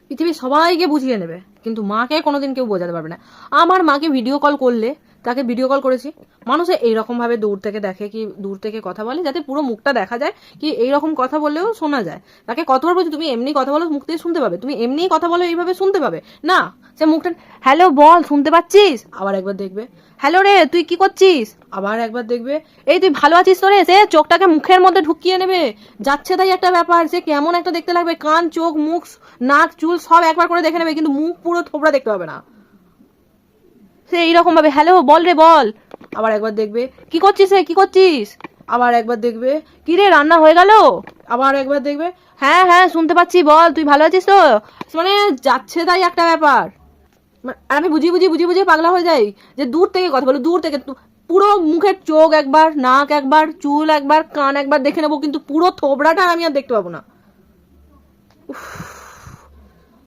পৃথিবীর সবাইকে বুঝিয়ে নেবে, কিন্তু মাকে কোনোদিন কেউ বোঝাতে পারবে না। আমার মাকে ভিডিও কল করলে, তাকে ভিডিও কল করেছি, মানুষে এইরকম ভাবে দূর থেকে দেখে, কি দূর থেকে কথা বলে যাতে পুরো মুখটা দেখা যায়, কি এইরকম কথা বললেও শোনা যায়। তাকে কতবার বলছি তুমি এমনি কথা বলো মুখ থেকে শুনতে পাবে, তুমি এমনি কথা বলো এইভাবে শুনতে পাবে না। সে মুখটা হ্যালো বল শুনতে পাচ্ছিস, আবার একবার দেখবে হ্যালো রে তুই কি করছিস, আবার একবার দেখবে এই তুই ভালো আছিস তো রে, সে চোখটাকে মুখের মধ্যে ঢুকিয়ে নেবে, যাচ্ছে তাই একটা ব্যাপার, সে কেমন একটা দেখতে লাগবে, কান চোখ মুখ নাক চুল সব একবার করে দেখে নেবে, কিন্তু মুখ পুরো থোবড়া দেখতে পাবে না। সে এইরকম ভাবে হ্যালো বল রে বল, আবার একবার দেখবে কি করছিস রে কি করছিস, আবার একবার দেখবে কি রে রান্না হয়ে গেল, আবার একবার দেখবে হ্যাঁ হ্যাঁ শুনতে পাচ্ছি বল তুই ভালো আছিস তো, মানে যাচ্ছে তাই একটা ব্যাপার। আর আমি বুঝিয়ে বুঝিয়ে বুঝিয়ে বুঝিয়ে পাগলা হয়ে যাই যে দূর থেকে কথা বলো, দূর থেকে পুরো মুখের চোখ একবার, নাক একবার, চুল একবার, কান একবার দেখে নেবো, কিন্তু পুরো থোবড়াটা আমি আর দেখতে পাবো না।